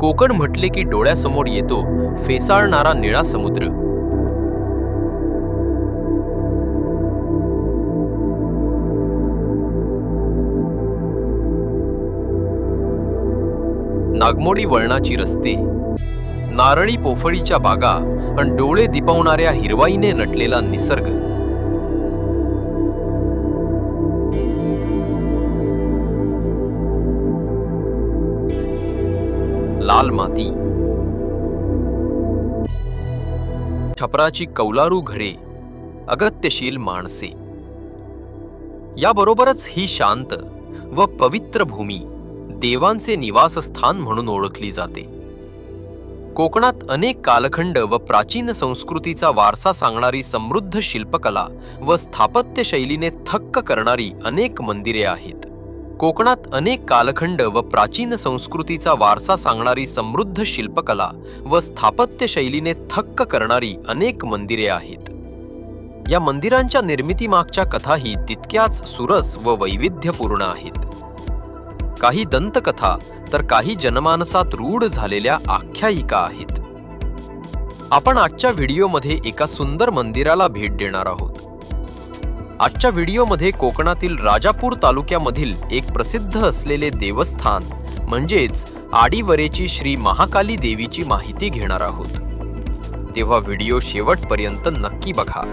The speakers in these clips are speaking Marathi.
कोकण म्हटले की डोळ्यासमोर येतो फेसाळणारा निळा समुद्र. नागमोडी वळणाची रस्ते, नारळी पोफळीच्या बागा आणि डोळे दिपवणाऱ्या हिरवाईने नटलेला निसर्ग. लाल माती, छपराची कौलारू घरे, अगत्यशील माणसे. याबरोबरच ही शांत व पवित्र भूमी देवांचे निवासस्थान म्हणून ओळखली जाते. कोकणात अनेक कालखंड व प्राचीन संस्कृतीचा वारसा सांगणारी समृद्ध शिल्पकला व स्थापत्य शैलीने थक्क करणारी अनेक मंदिरे आहेत. कोकणात अनेक कालखंड व प्राचीन संस्कृतीचा वारसा सांगणारी समृद्ध शिल्पकला व स्थापत्य शैलीने थक्क करणारी अनेक मंदिरे आहेत. या मंदिरांच्या निर्मितीमागच्या कथाही तितक्याच सुरस व वैविध्यपूर्ण आहेत. काही दंतकथा तर काही जनमानसात रूढ झालेल्या आख्यायिका आहेत. आपण आजच्या व्हिडिओमध्ये एका सुंदर मंदिराला भेट देणार आहोत. आजच्या व्हिडिओमध्ये कोकणातील राजापूर तालुक्यामधील एक प्रसिद्ध असलेले देवस्थान म्हणजेच आडिवरेची श्री महाकाली देवीची माहिती घेणार आहोत. तेव्हा व्हिडिओ शेवटपर्यंत नक्की बघा.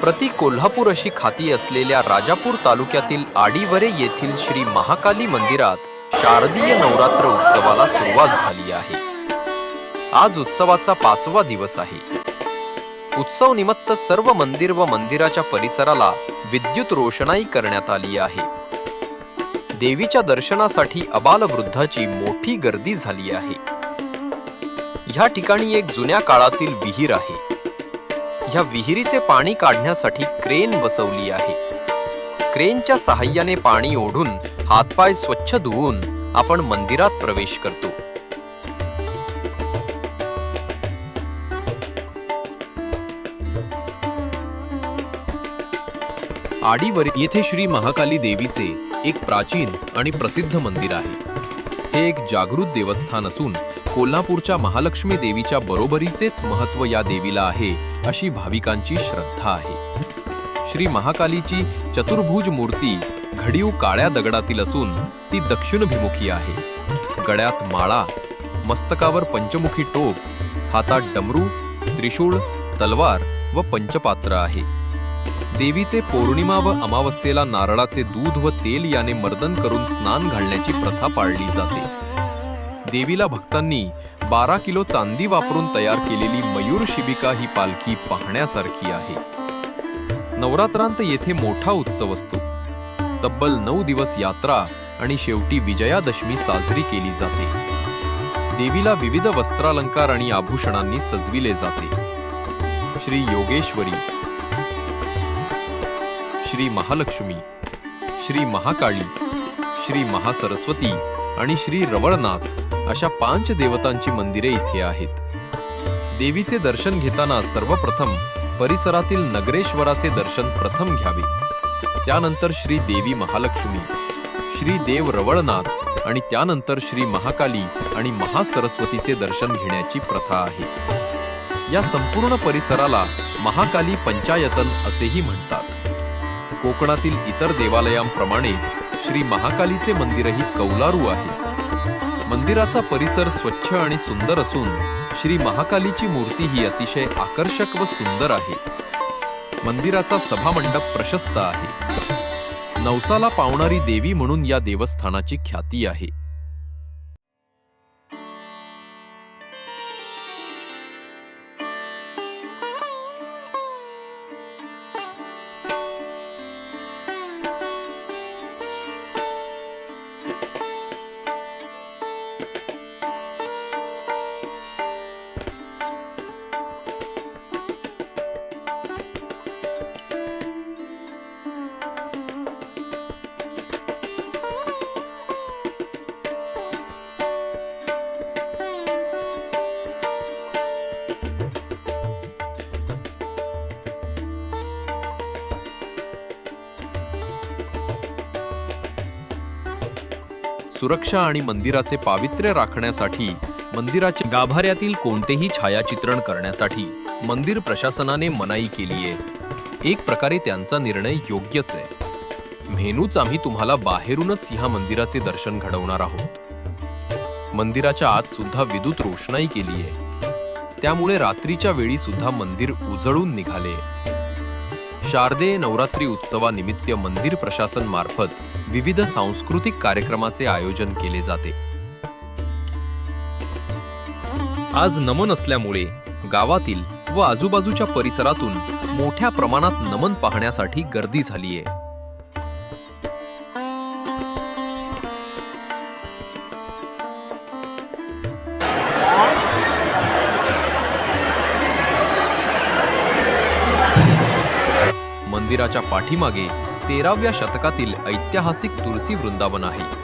प्रति कोल्हापूर अशी खाती असलेल्या राजापूर तालुक्यातील आडिवरे येथील श्री महाकाली मंदिरात शारदीय नवरात्र उत्सवाला सुरुवात झाली आहे. आज उत्सवाचा 5वा दिवस आहे. उत्सव निमित्त सर्व मंदिर व मंदिराच्या परिसराला विद्युत रोषणाई करण्यात आली आहे. देवीच्या दर्शनासाठी आबालवृद्धाची मोठी गर्दी झाली आहे. ह्या ठिकाणी एक जुन्या काळातील विहीर आहे. ह्या विहिरीचे पाणी काढण्यासाठी क्रेन बसवली आहे. क्रेनच्या सहाय्याने पाणी ओढून हातपाय स्वच्छ धुवून आपण मंदिरात प्रवेश करतो. आडिवरे येथे श्री महाकाली देवीचे एक प्राचीन आणि प्रसिद्ध मंदिर आहे. हे एक जागृत देवस्थान असून कोल्हापूरच्या महालक्ष्मी देवीच्या बरोबरीचेच महत्त्व या देवीला आहे अशी भाविकांची श्रद्धा आहे. श्री महाकालीची चतुर्भुज मूर्ती घडीव काळ्या दगडातील असून ती दक्षिणभिमुखी आहे. गळ्यात माळा, मस्तकावर पंचमुखी टोप, हातात डमरू, त्रिशूळ, तलवार व पंचपात्र आहे. देवीचे पौर्णिमा व अमावस्येला नारळाचे दूध व तेल याने मर्दन करून स्नान घालण्याची प्रथा पाळली जाते. देवीला भक्तांनी 12 किलो चांदी वापरून तयार केलेली मयूर शिबिका ही पालखी पाहण्यासारखी आहे. नवरात्रांत येथे मोठा उत्सव असतो. तब्बल 9 दिवस यात्रा आणि शेवटी विजयादशमी साजरी केली जाते. देवीला विविध वस्त्रालंकार आणि आभूषणांनी सजविले जाते. श्री योगेश्वरी, श्री महालक्ष्मी, श्री महाकाली, श्री महासरस्वती आणि श्री रवळनाथ अशा 5 देवतांची मंदिरे इथे आहेत. देवीचे दर्शन घेताना सर्वप्रथम परिसरातील नगरेश्वराचे दर्शन प्रथम घ्यावे. त्यानंतर श्री देवी महालक्ष्मी, श्री देव रवळनाथ आणि त्यानंतर श्री महाकाली आणि महासरस्वतीचे दर्शन घेण्याची प्रथा आहे. या संपूर्ण परिसराला महाकाली पंचायतन असेही म्हणतात. कोकणातील इतर देवालयांप्रमाणेच श्री महाकालीचे मंदिरही कौलारू आहे. मंदिराचा परिसर स्वच्छ आणि सुंदर असून श्री महाकालीची मूर्ती ही अतिशय आकर्षक व सुंदर आहे. मंदिराचा सभामंडप प्रशस्त आहे. नवसाला पावणारी देवी म्हणून या देवस्थानाची ख्याती आहे. सुरक्षा आणि मंदिराचे पावित्र्य राखण्यासाठी मंदिराच्या गाभाऱ्यातील कोणतेही छायाचित्रण करण्यासाठी मंदिर प्रशासनाने मनाई केली आहे। एक प्रकारे त्यांचा निर्णय योग्यच आहे। म्हणूनच आम्ही तुम्हाला बाहेरूनच ह्या मंदिराचे दर्शन घडवणार आहोत। मंदिराच्या आत सुद्धा विद्युत रोषणाई केली आहे, त्यामुळे रात्रीच्या वेळी सुद्धा मंदिर उजळून निघाले। शारदेय नवरात्री उत्सवानिमित्त मंदिर प्रशासन मार्फत विविध सांस्कृतिक कार्यक्रमाचे आयोजन केले जाते। आज नमन असल्यामुळे गावातील व आजूबाजूच्या परिसरातून मोठ्या प्रमाणात नमन पाहण्यासाठी गर्दी झाली आहे। मंदिराच्या पाठीमागे 13व्या शतकातील ऐतिहासिक तुलसी वृंदावन आहे।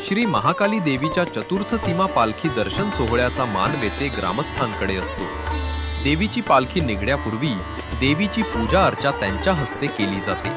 श्री महाकाली देवीच्या चतुर्थ सीमा पालखी दर्शन सोहळ्याचा मान वेते ग्रामस्थांकडे असतो। देवीची पालखी निघण्यापूर्वी देवीची पूजा अर्चा त्यांच्या हस्ते केली जाते।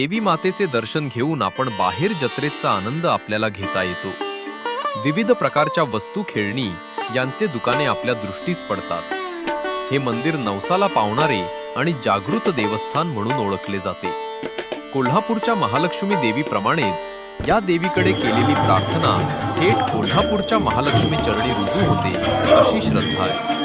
देवी मातेचे दर्शन घेऊन आपण बाहेर जत्रेचा आनंद आपल्याला घेता येतो. विविध प्रकारच्या वस्तू, खेळणी यांचे दुकाने आपल्या दृष्टीस पडतात. हे मंदिर नवसाला पावणारे आणि जागृत देवस्थान म्हणून ओळखले जाते. कोल्हापूरच्या महालक्ष्मी देवीप्रमाणेच या देवीकडे केलेली प्रार्थना थेट कोल्हापूरच्या महालक्ष्मी चरणी रुजू होते, अशी श्रद्धा आहे.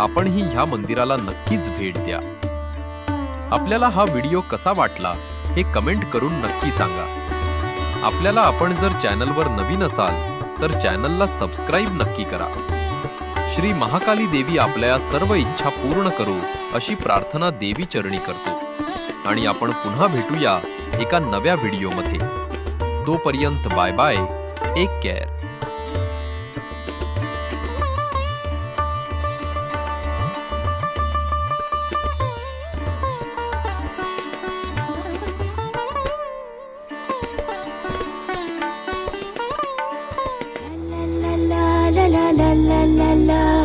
आपणही ह्या मंदिराला नक्कीच भेट द्या. आपल्याला हा व्हिडिओ कसा वाटला हे कमेंट करून नक्की सांगा. आपण जर चॅनलवर नवीन असाल तर चॅनलला सबस्क्राईब नक्की करा. श्री महाकाली देवी आपल्या सर्व इच्छा पूर्ण करो अशी प्रार्थना देवी चरणी करतो. आणि आपण पुन्हा भेटूया एका नव्या व्हिडिओमध्ये. तोपर्यंत bye bye, take care. la la la la